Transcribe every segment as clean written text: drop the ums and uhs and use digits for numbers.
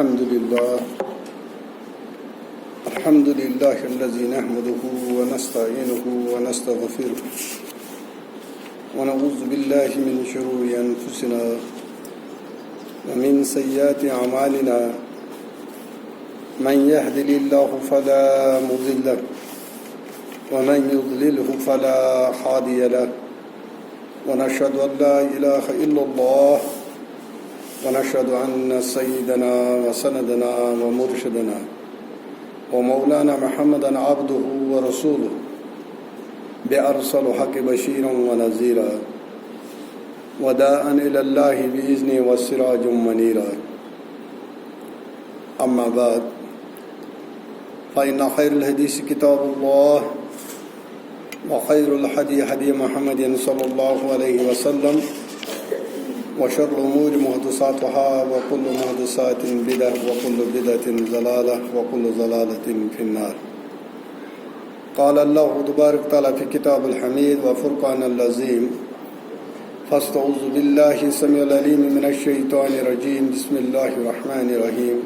الحمد لله الذي نحمده ونستعينه ونستغفره ونعوذ بالله من شرور أنفسنا ومن سيئات أعمالنا من يهده الله فلا مضل له ومن يضلله فلا هادي له ونشهد أن لا إله إلا الله ونشهد أن سيدنا وسندنا ومرشدنا ومولانا محمدا عبده ورسوله بأرسل حق بشيرا ونذيرا وداعا إلى الله بإذنه والسراج منيرا أما بعد فإن خير الحديث كتاب الله وخير الهدي هدي محمد صلى الله عليه وسلم وشر الأمور محدثاتها وكل محدثات بدعة وكل بدعة ضلالة وكل ضلالة في النار. قال الله تبارك وتعالى في كتاب الحميد وفرقان العظيم فاستعوذ بالله السميع العليم من الشيطان الرجيم بسم الله الرحمن الرحيم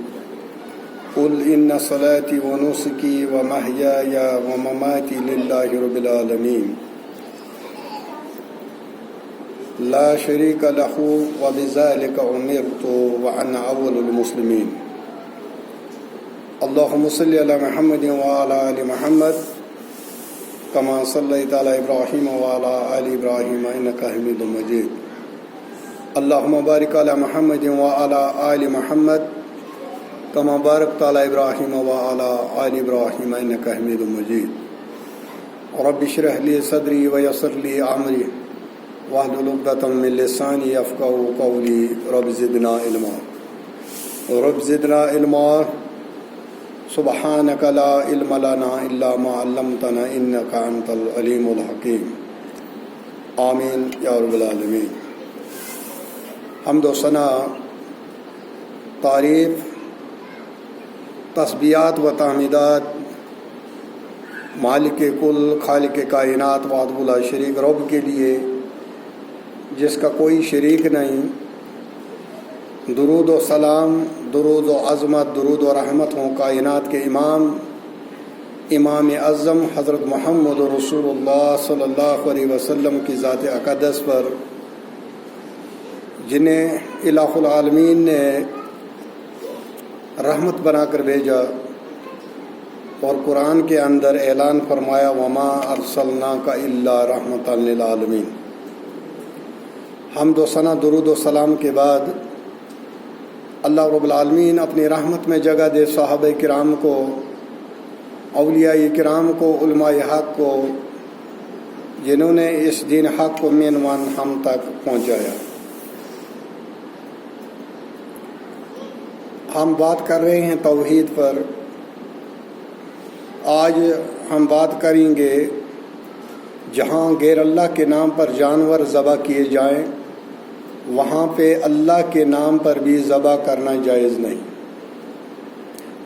قل إن صلاتي ونسكي ومحياي ومماتي لله رب العالمين لا شريك له وبذلك أمرت وأنا أول المسلمين. اللهم صل على محمد وعلى آل محمد كما صليت على إبراهيم وعلى آل إبراهيم إنك حميد مجيد. اللهم بارك على محمد وعلى آل محمد كما باركت على إبراهيم وعلى آل إبراهيم إنك حميد مجيد. رب اشرح لي صدري ويسر لي أمري واحلل عقدة من لساني يفقهوا قولي رب زدنا علما سبحانك لا علم لنا إلا ما علمتنا إنك أنت العليم الحكيم. آمین یا رب العالمین. حمد و ثنا، تعریف، تسبیحات و تحمیدات مالک کل خالق کائنات وحدہ لا شریک رب کے لیے جس کا کوئی شریک نہیں. درود و سلام، درود و عظمت، درود و رحمت ہوں کائنات کے امام اعظم حضرت محمد رسول اللہ صلی اللہ علیہ وسلم کی ذات اقدس پر، جنہیں الہ العالمین نے رحمت بنا کر بھیجا اور قرآن کے اندر اعلان فرمایا وما ارسلناک الا رحمۃ للعالمین. حمد و ثنا، درود و سلام کے بعد اللہ رب العالمین اپنی رحمت میں جگہ دے صحابہ کرام کو، اولیاء کرام کو، علماء حق کو، جنہوں نے اس دین حق کو مینوان ہم تک پہنچایا. ہم بات کر رہے ہیں توحید پر. آج ہم بات کریں گے جہاں غیر اللہ کے نام پر جانور ذبح کیے جائیں وہاں پہ اللہ کے نام پر بھی ذبح کرنا جائز نہیں.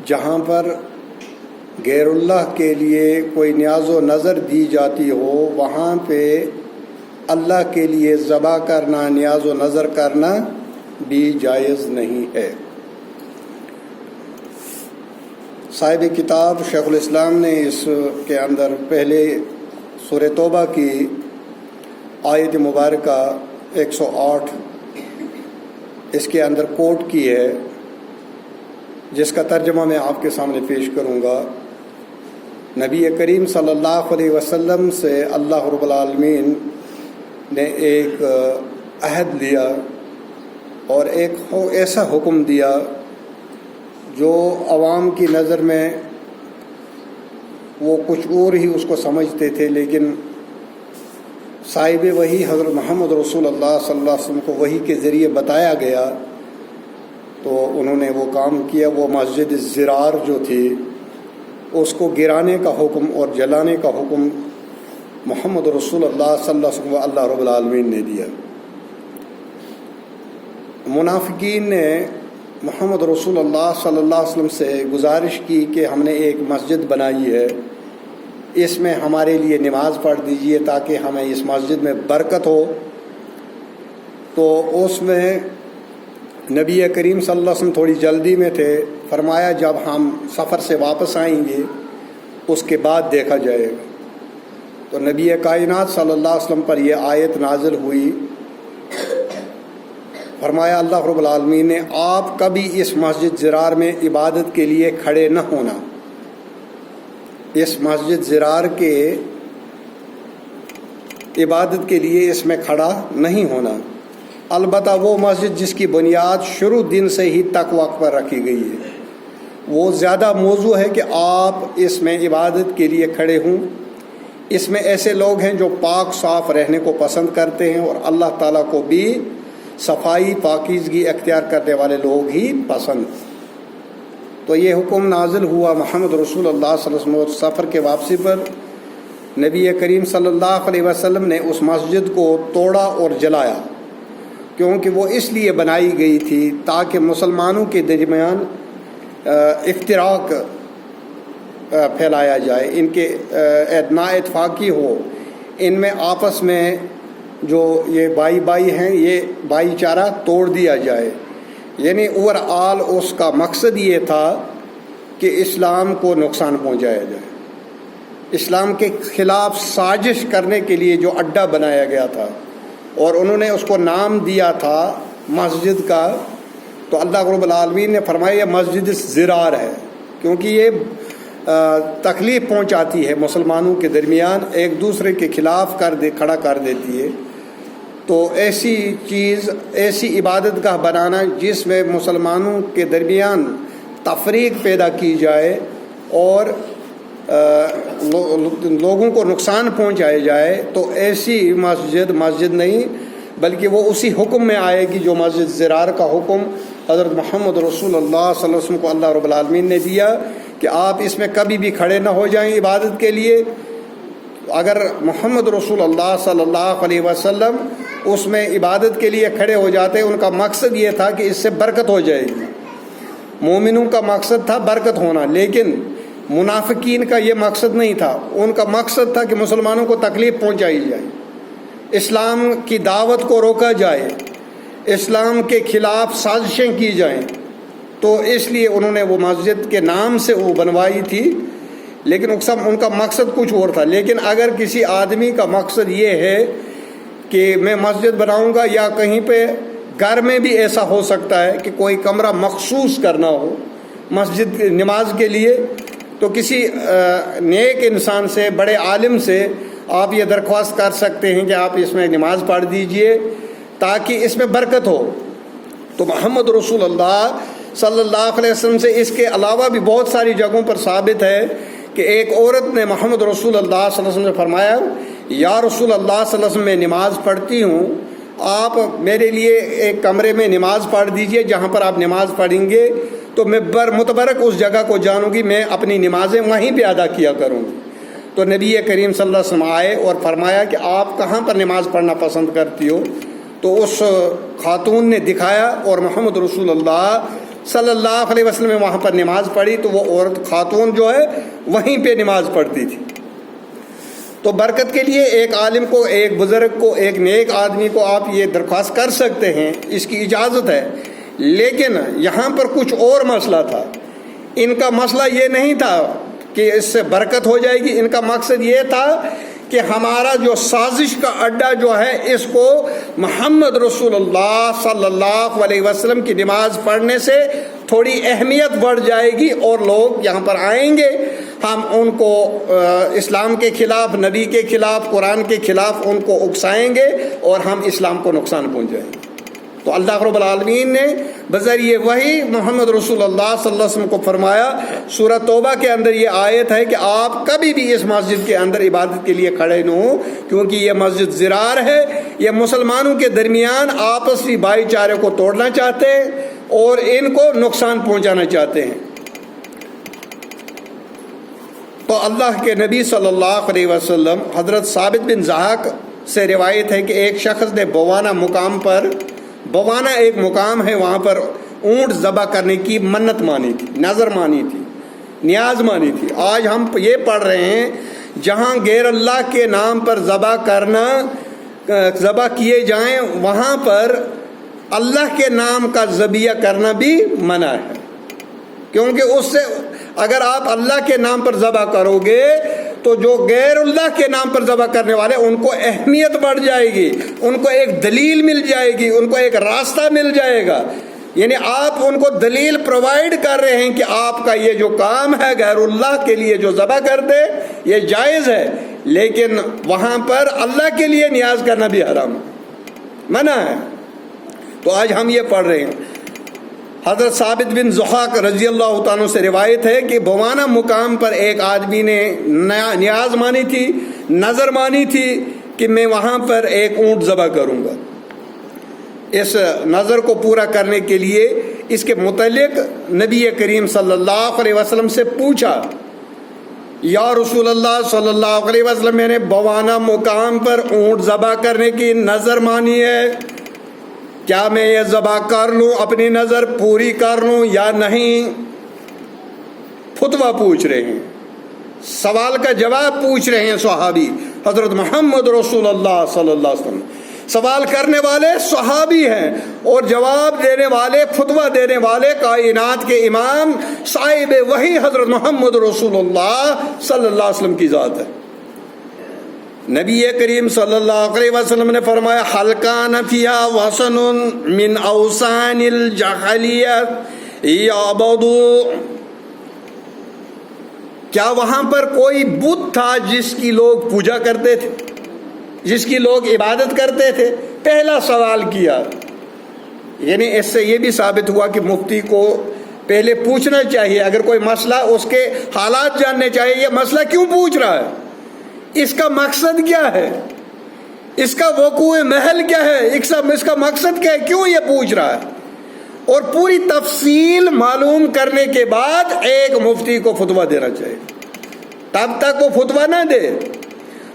جہاں پر غیر اللہ کے لیے کوئی نیاز و نظر دی جاتی ہو وہاں پہ اللہ کے لیے ذبح کرنا، نیاز و نظر کرنا بھی جائز نہیں ہے. صاحب کتاب شیخ الاسلام نے اس کے اندر پہلے سورہ توبہ کی آیت مبارکہ 108 اس کے اندر کوٹ کی ہے، جس کا ترجمہ میں آپ کے سامنے پیش کروں گا. نبی کریم صلی اللہ علیہ وسلم سے اللہ رب العالمین نے ایک عہد لیا اور ایک ایسا حکم دیا جو عوام کی نظر میں وہ کچھ اور ہی اس کو سمجھتے تھے، لیکن صاحب وحی حضرت محمد رسول اللہ صلی اللہ علیہ وسلم کو وحی کے ذریعے بتایا گیا تو انہوں نے وہ کام کیا. وہ مسجد زرار جو تھی اس کو گرانے کا حکم اور جلانے کا حکم محمد رسول اللہ صلی اللہ علیہ وسلم کو اللہ رب العالمین نے دیا. منافقین نے محمد رسول اللہ صلی اللہ علیہ وسلم سے گزارش کی کہ ہم نے ایک مسجد بنائی ہے، اس میں ہمارے لیے نماز پڑھ دیجئے تاکہ ہمیں اس مسجد میں برکت ہو. تو اس میں نبی کریم صلی اللہ علیہ وسلم تھوڑی جلدی میں تھے، فرمایا جب ہم سفر سے واپس آئیں گے اس کے بعد دیکھا جائے گا۔ تو نبی کائنات صلی اللہ علیہ وسلم پر یہ آیت نازل ہوئی، فرمایا اللہ رب العالمین نے آپ کبھی اس مسجد زرار میں عبادت کے لیے کھڑے نہ ہونا، اس مسجد زرار کے عبادت کے لیے اس میں کھڑا نہیں ہونا، البتہ وہ مسجد جس کی بنیاد شروع دن سے ہی تقوی پر رکھی گئی ہے، وہ زیادہ موضوع ہے کہ آپ اس میں عبادت کے لیے کھڑے ہوں۔ اس میں ایسے لوگ ہیں جو پاک صاف رہنے کو پسند کرتے ہیں، اور اللہ تعالیٰ کو بھی صفائی پاکیزگی اختیار کرنے والے لوگ ہی پسند۔ تو یہ حکم نازل ہوا محمد رسول اللہ صلی اللہ علیہ وسلم سفر کے واپسی پر۔ نبی کریم صلی اللہ علیہ وسلم نے اس مسجد کو توڑا اور جلایا، کیونکہ وہ اس لیے بنائی گئی تھی تاکہ مسلمانوں کے درمیان افتراق پھیلایا جائے، ان کے نا اتفاقی ہو، ان میں آپس میں جو یہ بائی ہیں یہ بھائی چارہ توڑ دیا جائے۔ یعنی اوور آل اس کا مقصد یہ تھا کہ اسلام کو نقصان پہنچایا جائے، اسلام کے خلاف سازش کرنے کے لیے جو اڈا بنایا گیا تھا، اور انہوں نے اس کو نام دیا تھا مسجد کا۔ تو اللہ رب العالمین نے فرمایا یہ مسجد زرار ہے، کیونکہ یہ تکلیف پہنچاتی ہے مسلمانوں کے درمیان، ایک دوسرے کے خلاف کھڑا کر دیتی ہے۔ تو ایسی چیز، ایسی عبادت گاہ بنانا جس میں مسلمانوں کے درمیان تفریق پیدا کی جائے اور لوگوں کو نقصان پہنچایا جائے، تو ایسی مسجد نہیں، بلکہ وہ اسی حکم میں آئے گی جو مسجد زرار کا حکم حضرت محمد رسول اللہ صلی اللہ علیہ وسلم کو اللہ رب العالمین نے دیا کہ آپ اس میں کبھی بھی کھڑے نہ ہو جائیں عبادت کے لیے۔ اگر محمد رسول اللہ صلی اللہ علیہ وسلم اس میں عبادت کے لیے کھڑے ہو جاتے، ان کا مقصد یہ تھا کہ اس سے برکت ہو جائے گی، مومنوں کا مقصد تھا برکت ہونا، لیکن منافقین کا یہ مقصد نہیں تھا۔ ان کا مقصد تھا کہ مسلمانوں کو تکلیف پہنچائی جائے، اسلام کی دعوت کو روکا جائے، اسلام کے خلاف سازشیں کی جائیں۔ تو اس لیے انہوں نے وہ مسجد کے نام سے وہ بنوائی تھی، لیکن ان کا مقصد کچھ اور تھا۔ لیکن اگر کسی آدمی کا مقصد یہ ہے کہ میں مسجد بناؤں گا، یا کہیں پہ گھر میں بھی ایسا ہو سکتا ہے کہ کوئی کمرہ مخصوص کرنا ہو مسجد نماز کے لیے، تو کسی نیک انسان سے، بڑے عالم سے آپ یہ درخواست کر سکتے ہیں کہ آپ اس میں نماز پڑھ دیجئے تاکہ اس میں برکت ہو۔ تو محمد رسول اللہ صلی اللہ علیہ وسلم سے اس کے علاوہ بھی بہت ساری جگہوں پر ثابت ہے کہ ایک عورت نے محمد رسول اللہ صلی اللہ علیہ وسلم سے فرمایا، یا رسول اللہ صلی اللہ علیہ وسلم میں نماز پڑھتی ہوں، آپ میرے لیے ایک کمرے میں نماز پڑھ دیجئے، جہاں پر آپ نماز پڑھیں گے تو میں متبرک اس جگہ کو جانوں گی، میں اپنی نمازیں وہیں پہ ادا کیا کروں گی۔ تو نبی کریم صلی اللہ علیہ وسلم آئے اور فرمایا کہ آپ کہاں پر نماز پڑھنا پسند کرتی ہو؟ تو اس خاتون نے دکھایا، اور محمد رسول اللہ صلی اللہ علیہ وسلم نے وہاں پر نماز پڑھی، تو وہ عورت خاتون جو ہے وہیں پہ نماز پڑھتی تھی۔ تو برکت کے لیے ایک عالم کو، ایک بزرگ کو، ایک نیک آدمی کو آپ یہ درخواست کر سکتے ہیں، اس کی اجازت ہے۔ لیکن یہاں پر کچھ اور مسئلہ تھا۔ ان کا مسئلہ یہ نہیں تھا کہ اس سے برکت ہو جائے گی، ان کا مقصد یہ تھا کہ ہمارا جو سازش کا اڈا جو ہے، اس کو محمد رسول اللہ صلی اللہ علیہ وسلم کی نماز پڑھنے سے تھوڑی اہمیت بڑھ جائے گی، اور لوگ یہاں پر آئیں گے، ہم ان کو اسلام کے خلاف، نبی کے خلاف، قرآن کے خلاف ان کو اکسائیں گے، اور ہم اسلام کو نقصان پہنچائیں گے۔ تو اللہ رب العالمین نے بذریعہ وحی محمد رسول اللہ صلی اللہ علیہ وسلم کو فرمایا۔ سورہ توبہ کے اندر یہ آیت ہے کہ آپ کبھی بھی اس مسجد کے اندر عبادت کے لیے کھڑے نہ ہوں، کیونکہ یہ مسجد زرار ہے، یہ مسلمانوں کے درمیان آپسی بھائی چارے کو توڑنا چاہتے ہیں اور ان کو نقصان پہنچانا چاہتے ہیں۔ تو اللہ کے نبی صلی اللہ علیہ وسلم، حضرت ثابت بن ضحاک سے روایت ہے کہ ایک شخص نے بوانا مقام پر، بوانا ایک مقام ہے، وہاں پر اونٹ ذبح کرنے کی منت مانی تھی، نظر مانی تھی، نیاز مانی تھی۔ آج ہم یہ پڑھ رہے ہیں جہاں غیر اللہ کے نام پر ذبح کرنا، ذبح کیے جائیں، وہاں پر اللہ کے نام کا ذبیحہ کرنا بھی منع ہے، کیونکہ اس سے اگر آپ اللہ کے نام پر ذبح کرو گے تو جو غیر اللہ کے نام پر ذبح کرنے والے ان کو اہمیت بڑھ جائے گی، ان کو ایک دلیل مل جائے گی، ان کو ایک راستہ مل جائے گا۔ یعنی آپ ان کو دلیل پرووائڈ کر رہے ہیں کہ آپ کا یہ جو کام ہے غیر اللہ کے لیے جو ذبح کر دے یہ جائز ہے، لیکن وہاں پر اللہ کے لیے نیاز کرنا بھی حرام منع ہے۔ تو آج ہم یہ پڑھ رہے ہیں، حضرت ثابت بن ضحاک رضی اللہ تعالیٰ سے روایت ہے کہ بوانہ مقام پر ایک آدمی نے نیاز مانی تھی، نظر مانی تھی کہ میں وہاں پر ایک اونٹ ذبح کروں گا۔ اس نظر کو پورا کرنے کے لیے اس کے متعلق نبی کریم صلی اللہ علیہ وسلم سے پوچھا، یا رسول اللہ صلی اللہ علیہ وسلم میں نے بوانہ مقام پر اونٹ ذبح کرنے کی نظر مانی ہے، کیا میں یہ ذبح کر لوں، اپنی نظر پوری کر لوں یا نہیں؟ فتویٰ پوچھ رہے ہیں، سوال کا جواب پوچھ رہے ہیں صحابی حضرت محمد رسول اللہ صلی اللہ علیہ وسلم۔ سوال کرنے والے صحابی ہیں اور جواب دینے والے، فتویٰ دینے والے کائنات کے امام صاحب وحی حضرت محمد رسول اللہ صلی اللہ علیہ وسلم کی ذات ہے۔ نبی کریم صلی اللہ علیہ وسلم نے فرمایا، هل كان فيها وثن من اوثان الجاہلیہ یعبدوا، کیا وہاں پر کوئی بت تھا جس کی لوگ پوجا کرتے تھے، جس کی لوگ عبادت کرتے تھے؟ پہلا سوال کیا۔ یعنی اس سے یہ بھی ثابت ہوا کہ مفتی کو پہلے پوچھنا چاہیے، اگر کوئی مسئلہ اس کے حالات جاننے چاہیے، یہ مسئلہ کیوں پوچھ رہا ہے، اس کا مقصد کیا ہے، اس کا وقوع محل کیا ہے، اس کا مقصد کیا ہے، کیوں یہ پوچھ رہا ہے، اور پوری تفصیل معلوم کرنے کے بعد ایک مفتی کو فتویٰ دینا چاہیے۔ تب تک وہ فتویٰ نہ دے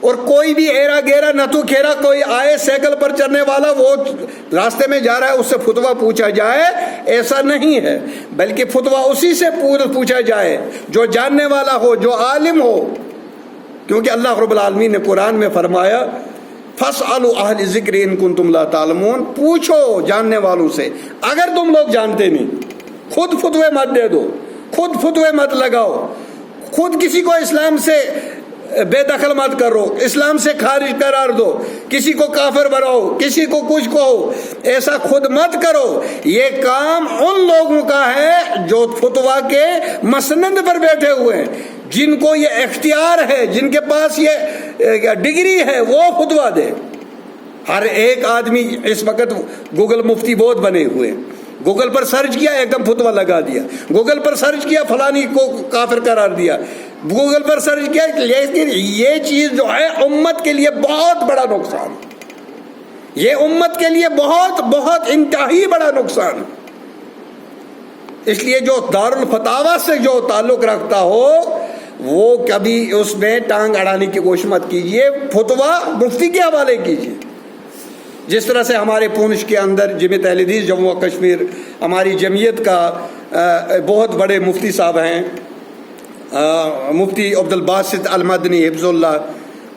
اور کوئی بھی ایرا گیرا نتو کھیرا کوئی آئے سائیکل پر چلنے والا وہ راستے میں جا رہا ہے اس سے فتویٰ پوچھا جائے، ایسا نہیں ہے، بلکہ فتویٰ اسی سے پوچھا جائے جو جاننے والا ہو، جو عالم ہو، کیونکہ اللہ رب العالمین نے قرآن میں فرمایا فَاسْأَلُوا أَهْلَ الذِّكْرِ إِن كُنتُمْ لَا تَعْلَمُونَ، پوچھو جاننے والوں سے اگر تم لوگ جانتے نہیں۔ خود فتوے مت دے دو، خود فتوے مت لگاؤ، خود کسی کو اسلام سے بے دخل مت کرو، اسلام سے خارج قرار دو، کسی کو کافر بناؤ، کسی کو کچھ کہو، ایسا خود مت کرو۔ یہ کام ان لوگوں کا ہے جو فتویٰ کے مسند پر بیٹھے ہوئے ہیں، جن کو یہ اختیار ہے، جن کے پاس یہ ڈگری ہے، وہ فتویٰ دے۔ ہر ایک آدمی اس وقت گوگل مفتی بہت بنے ہوئے ہیں، گوگل پر سرچ کیا ایک دم فتویٰ لگا دیا، گوگل پر سرچ کیا فلانی کو کافر قرار دیا، گوگل پر سرچ کیا، لیکن یہ چیز جو ہے امت کے لیے بہت بڑا نقصان، یہ امت کے لیے بہت بہت انتہائی بڑا نقصان۔ اس لیے جو دارالفتاوی سے جو تعلق رکھتا ہو وہ کبھی اس میں ٹانگ اڑانے کی کوشش مت کیجیے، فتویٰ مفتی کے حوالے کیجیے۔ جس طرح سے ہمارے پونچھ کے اندر جمعیت اہل حدیث جموں و کشمیر، ہماری جمعیت کا بہت بڑے مفتی صاحب ہیں، مفتی عبد الباسط المدنی حفظ اللہ،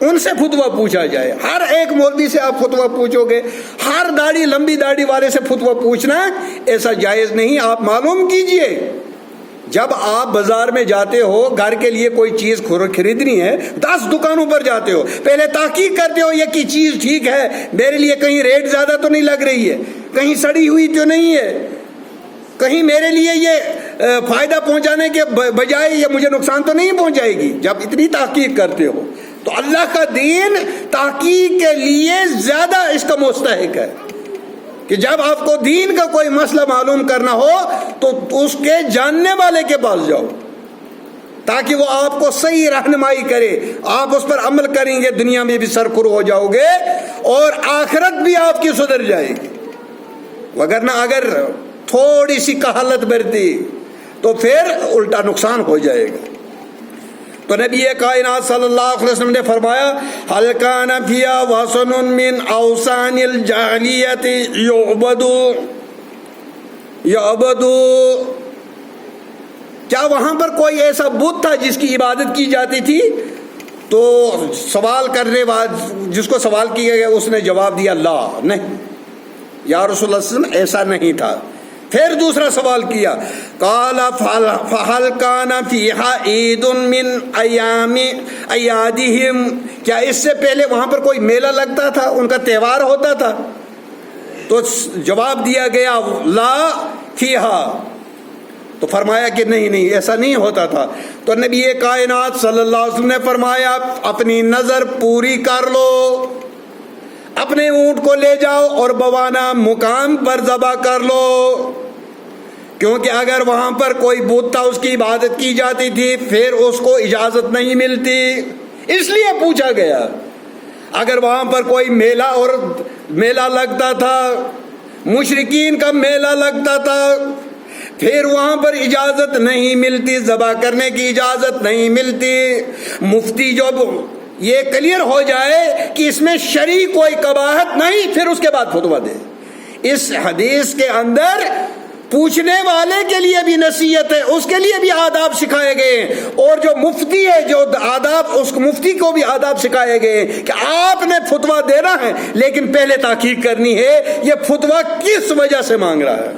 ان سے فتویٰ پوچھا جائے۔ ہر ایک مولوی سے آپ فتویٰ پوچھو گے، ہر لمبی داڑھی والے سے فتویٰ پوچھنا ایسا جائز نہیں۔ آپ معلوم کیجئے، جب آپ بازار میں جاتے ہو گھر کے لیے کوئی چیز خریدنی ہے، 10 دکانوں پر جاتے ہو، پہلے تحقیق کرتے ہو یہ کی چیز ٹھیک ہے میرے لیے، کہیں ریٹ زیادہ تو نہیں لگ رہی ہے، کہیں سڑی ہوئی تو نہیں ہے، کہیں میرے لیے یہ فائدہ پہنچانے کے بجائے یہ مجھے نقصان تو نہیں پہنچائے گی۔ جب اتنی تحقیق کرتے ہو تو اللہ کا دین تحقیق کے لیے زیادہ اس کا مستحق ہے کہ جب آپ کو دین کا کوئی مسئلہ معلوم کرنا ہو تو اس کے جاننے والے کے پاس جاؤ، تاکہ وہ آپ کو صحیح رہنمائی کرے، آپ اس پر عمل کریں گے، دنیا میں بھی سرخرو ہو جاؤ گے اور آخرت بھی آپ کی سدھر جائے گی۔ وگرنہ اگر تھوڑی سی کہالت برتی تو پھر الٹا نقصان ہو جائے گا۔ تو نبی کائنات صلی اللہ علیہ وسلم نے فرمایا هل كان فيها وثن من اوثان الجاہلیت یعبد، کیا وہاں پر کوئی ایسا بت تھا جس کی عبادت کی جاتی تھی؟ تو سوال کرنے والے جس کو سوال کیا گیا اس نے جواب دیا لا، نہیں، یا رسول اللہ صلی اللہ علیہ وسلم ایسا نہیں تھا۔ پھر دوسرا سوال کیا، قال فهل كان فيها عيد من اعيادهم، کیا اس سے پہلے وہاں پر کوئی میلہ لگتا تھا، ان کا تہوار ہوتا تھا؟ تو جواب دیا گیا لا فيها، تو فرمایا کہ نہیں ایسا نہیں ہوتا تھا۔ تو نبی کائنات صلی اللہ علیہ وسلم نے فرمایا اپنی نظر پوری کر لو، اپنے اونٹ کو لے جاؤ اور بوانا مقام پر ذبح کر لو، کیونکہ اگر وہاں پر کوئی بت تھا اس کی عبادت کی جاتی تھی، پھر اس کو اجازت نہیں ملتی، اس لیے پوچھا گیا۔ اگر وہاں پر کوئی میلہ لگتا تھا، مشرکین کا میلہ لگتا تھا، پھر وہاں پر اجازت نہیں ملتی، ذبح کرنے کی اجازت نہیں ملتی۔ مفتی جو یہ کلیئر ہو جائے کہ اس میں شرعی کوئی قباحت نہیں، پھر اس کے بعد فتویٰ دے۔ اس حدیث کے اندر پوچھنے والے کے لیے بھی نصیحت ہے، اس کے لیے بھی آداب سکھائے گئے ہیں، اور جو مفتی ہے جو آداب، اس مفتی کو بھی آداب سکھائے گئے ہیں کہ آپ نے فتویٰ دینا ہے، لیکن پہلے تحقیق کرنی ہے یہ فتویٰ کس وجہ سے مانگ رہا ہے۔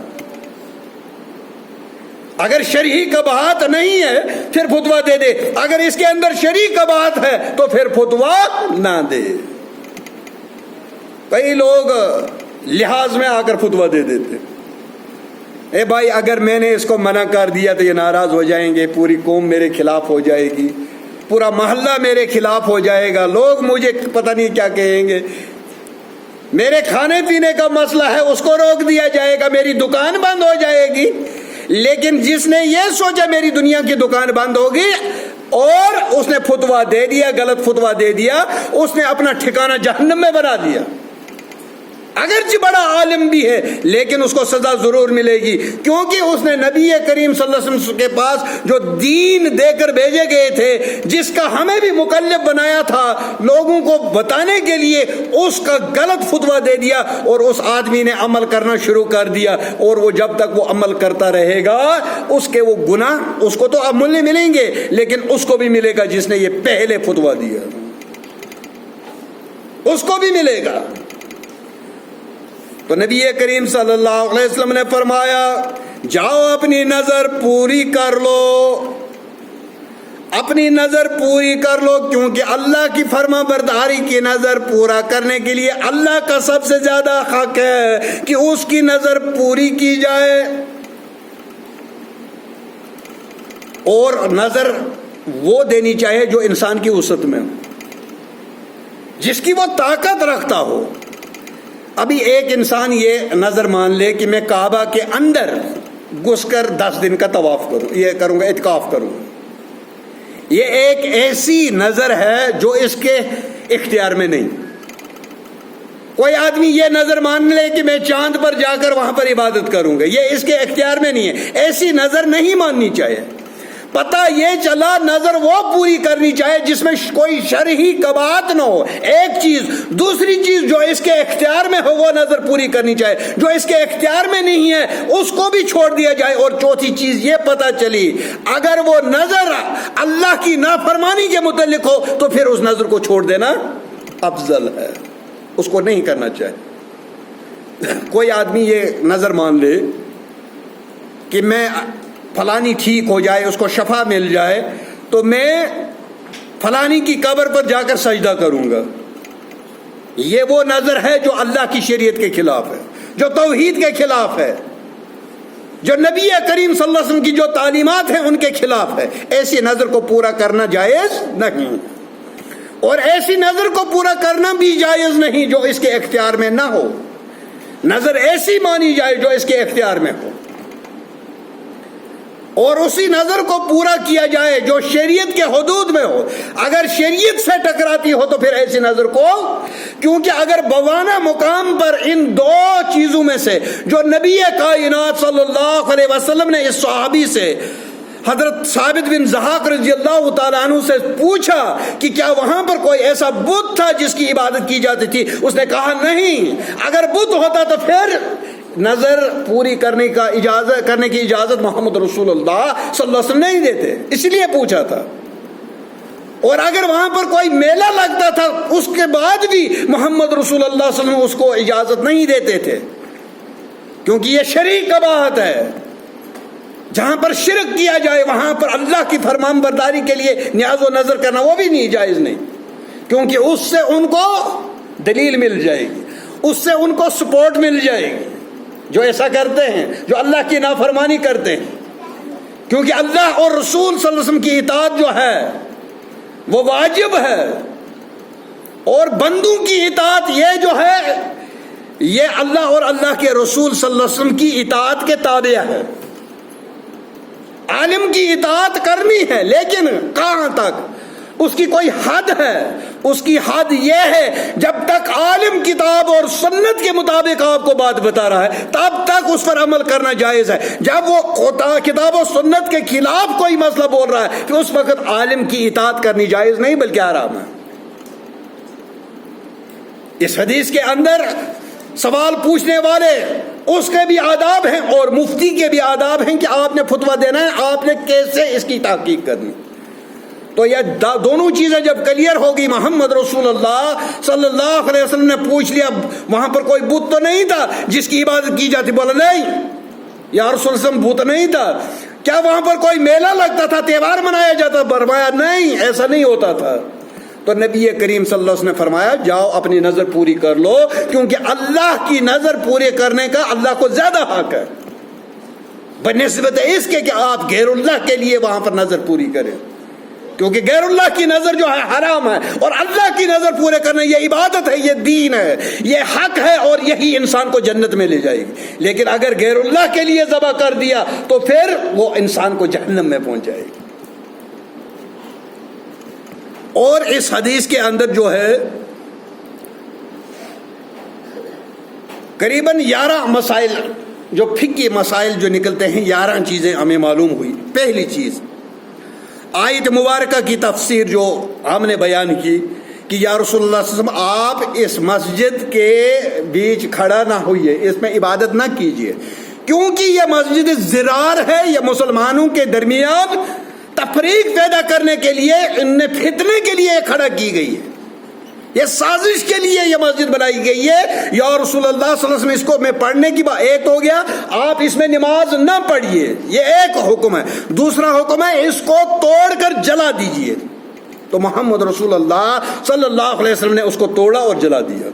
اگر شرعی قباحت نہیں ہے پھر فتویٰ دے دے، اگر اس کے اندر شرعی قباحت ہے تو پھر فتویٰ نہ دے۔ کئی لوگ لحاظ میں آ کر فتویٰ دے دیتے، اے بھائی اگر میں نے اس کو منع کر دیا تو یہ ناراض ہو جائیں گے، پوری قوم میرے خلاف ہو جائے گی، پورا محلہ میرے خلاف ہو جائے گا، لوگ مجھے پتہ نہیں کیا کہیں گے، میرے کھانے پینے کا مسئلہ ہے اس کو روک دیا جائے گا، میری دکان بند ہو جائے گی۔ لیکن جس نے یہ سوچا میری دنیا کی دکان بند ہوگی اور اس نے فتویٰ دے دیا، غلط فتویٰ دے دیا، اس نے اپنا ٹھکانہ جہنم میں بنا دیا۔ اگرچہ بڑا عالم بھی ہے لیکن اس کو سزا ضرور ملے گی، کیونکہ اس نے نبی کریم صلی اللہ علیہ وسلم کے پاس جو دین دے کر بھیجے گئے تھے، جس کا ہمیں بھی مکلف بنایا تھا لوگوں کو بتانے کے لیے، اس کا غلط فتویٰ دے دیا اور اس آدمی نے عمل کرنا شروع کر دیا، اور وہ جب تک وہ عمل کرتا رہے گا اس کے وہ گناہ، اس کو تو عمل نہیں ملیں گے لیکن اس کو بھی ملے گا جس نے یہ پہلے فتویٰ دیا، اس کو بھی ملے گا۔ تو نبی کریم صلی اللہ علیہ وسلم نے فرمایا جاؤ اپنی نظر پوری کر لو، اپنی نظر پوری کر لو، کیونکہ اللہ کی فرما برداری کی نظر پورا کرنے کے لیے اللہ کا سب سے زیادہ حق ہے کہ اس کی نظر پوری کی جائے۔ اور نظر وہ دینی چاہیے جو انسان کی وسعت میں ہو، جس کی وہ طاقت رکھتا ہو۔ ابھی ایک انسان یہ نظر مان لے کہ میں کعبہ کے اندر گھس کر 10 دن کا طواف کروں، یہ کروں گا، اعتکاف کروں، یہ ایک ایسی نظر ہے جو اس کے اختیار میں نہیں۔ کوئی آدمی یہ نظر مان لے کہ میں چاند پر جا کر وہاں پر عبادت کروں گا، یہ اس کے اختیار میں نہیں ہے، ایسی نظر نہیں ماننی چاہیے۔ پتہ یہ چلا نظر وہ پوری کرنی چاہیے جس میں کوئی شرعی قباحت نہ ہو، ایک چیز۔ دوسری چیز جو اس کے اختیار میں ہو وہ نظر پوری کرنی چاہیے، جو اس کے اختیار میں نہیں ہے اس کو بھی چھوڑ دیا جائے۔ اور چوتھی چیز یہ پتہ چلی اگر وہ نظر اللہ کی نافرمانی کے متعلق ہو تو پھر اس نظر کو چھوڑ دینا افضل ہے، اس کو نہیں کرنا چاہیے۔ کوئی آدمی یہ نظر مان لے کہ میں فلانی ٹھیک ہو جائے، اس کو شفا مل جائے تو میں فلانی کی قبر پر جا کر سجدہ کروں گا، یہ وہ نظر ہے جو اللہ کی شریعت کے خلاف ہے، جو توحید کے خلاف ہے، جو نبی کریم صلی اللہ علیہ وسلم کی جو تعلیمات ہیں ان کے خلاف ہے۔ ایسی نظر کو پورا کرنا جائز نہیں، اور ایسی نظر کو پورا کرنا بھی جائز نہیں جو اس کے اختیار میں نہ ہو۔ نظر ایسی مانی جائے جو اس کے اختیار میں ہو، اور اسی نظر کو پورا کیا جائے جو شریعت کے حدود میں ہو۔ اگر شریعت سے ٹکراتی ہو تو پھر ایسی نظر کو، کیونکہ اگر بوانا مقام پر ان دو چیزوں میں سے جو نبی کائنات صلی اللہ علیہ وسلم نے اس صحابی سے حضرت ثابت بن ضحاک رضی اللہ تعالیٰ عنہ سے پوچھا کہ کیا وہاں پر کوئی ایسا بت تھا جس کی عبادت کی جاتی تھی، اس نے کہا نہیں، اگر بت ہوتا تو پھر نظر پوری کرنے کی اجازت محمد رسول اللہ صلی اللہ علیہ وسلم نہیں دیتے، اس لیے پوچھا تھا۔ اور اگر وہاں پر کوئی میلہ لگتا تھا اس کے بعد بھی محمد رسول اللہ صلی اللہ علیہ وسلم اس کو اجازت نہیں دیتے تھے۔ کیونکہ یہ شریک قباحت ہے. جہاں پر شرک کیا جائے وہاں پر اللہ کی فرمان برداری کے لیے نیاز و نظر کرنا وہ بھی نہیں جائز نہیں، کیونکہ اس سے ان کو دلیل مل جائے گی، اس سے ان کو سپورٹ مل جائے گی جو ایسا کرتے ہیں، جو اللہ کی نافرمانی کرتے ہیں. کیونکہ اللہ اور رسول صلی اللہ علیہ وسلم کی اطاعت جو ہے وہ واجب ہے، اور بندوں کی اطاعت یہ جو ہے یہ اللہ اور اللہ کے رسول صلی اللہ علیہ وسلم کی اطاعت کے تابع ہے. عالم کی اطاعت کرنی ہے، لیکن کہاں تک؟ اس کی کوئی حد ہے. اس کی حد یہ ہے جب تک عالم کتاب اور سنت کے مطابق آپ کو بات بتا رہا ہے تب تک اس پر عمل کرنا جائز ہے. جب وہ کتاب و سنت کے خلاف کوئی مسئلہ بول رہا ہے تو اس وقت عالم کی اطاعت کرنی جائز نہیں بلکہ حرام ہے. اس حدیث کے اندر سوال پوچھنے والے اس کے بھی آداب ہیں اور مفتی کے بھی آداب ہیں کہ آپ نے فتویٰ دینا ہے، آپ نے کیسے اس کی تحقیق کرنی. تو یہ دونوں چیزیں جب کلیئر ہوگی، محمد رسول اللہ صلی اللہ علیہ وسلم نے پوچھ لیا وہاں پر کوئی بت تو نہیں تھا جس کی عبادت کی جاتی؟ بولا نہیں یا رسول اللہ علیہ وسلم، بت نہیں تھا. کیا وہاں پر کوئی میلہ لگتا تھا، تہوار منایا جاتا؟ فرمایا نہیں، ایسا نہیں ہوتا تھا. تو نبی کریم صلی اللہ علیہ وسلم نے فرمایا جاؤ اپنی نظر پوری کر لو، کیونکہ اللہ کی نظر پورے کرنے کا اللہ کو زیادہ حق ہے بنسبت اس کے کہ آپ غیر اللہ کے لیے وہاں پر نظر پوری کریں. کیونکہ غیر اللہ کی نظر جو ہے حرام ہے، اور اللہ کی نظر پورے کرنا یہ عبادت ہے، یہ دین ہے، یہ حق ہے، اور یہی انسان کو جنت میں لے جائے گی. لیکن اگر غیر اللہ کے لیے ذبح کر دیا تو پھر وہ انسان کو جہنم میں پہنچ جائے گی. اور اس حدیث کے اندر جو ہے قریباً 11 مسائل، جو فقہی مسائل جو نکلتے ہیں، 11 چیزیں ہمیں معلوم ہوئی. پہلی چیز، آیت مبارکہ کی تفسیر جو ہم نے بیان کی کہ یا رسول اللہ صلی اللہ علیہ وسلم آپ اس مسجد کے بیچ کھڑا نہ ہوئیے، اس میں عبادت نہ کیجیے، کیونکہ یہ مسجد زرار ہے، یہ مسلمانوں کے درمیان تفریق پیدا کرنے کے لیے، ان نے فتنے کے لیے کھڑا کی گئی ہے، یہ سازش کے لیے یہ مسجد بنائی گئی ہے. یا رسول اللہ صلی اللہ علیہ وسلم اس کو میں پڑھنے کی بات، ایک ہو گیا آپ اس میں نماز نہ پڑھیے، یہ ایک حکم ہے. دوسرا حکم ہے اس کو توڑ کر جلا دیجئے. تو محمد رسول اللہ صلی اللہ علیہ وسلم نے اس کو توڑا اور جلا دیا،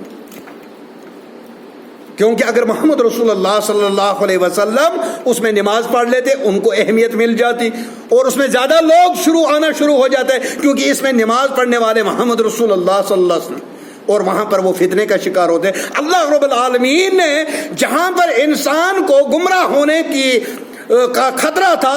کیونکہ اگر محمد رسول اللہ صلی اللہ علیہ وسلم اس میں نماز پڑھ لیتے ان کو اہمیت مل جاتی، اور اس میں زیادہ لوگ آنا شروع ہو جاتے، کیونکہ اس میں نماز پڑھنے والے محمد رسول اللہ صلی اللہ علیہ وسلم، اور وہاں پر وہ فتنے کا شکار ہوتے. اللہ رب العالمین نے جہاں پر انسان کو گمراہ ہونے کا خطرہ تھا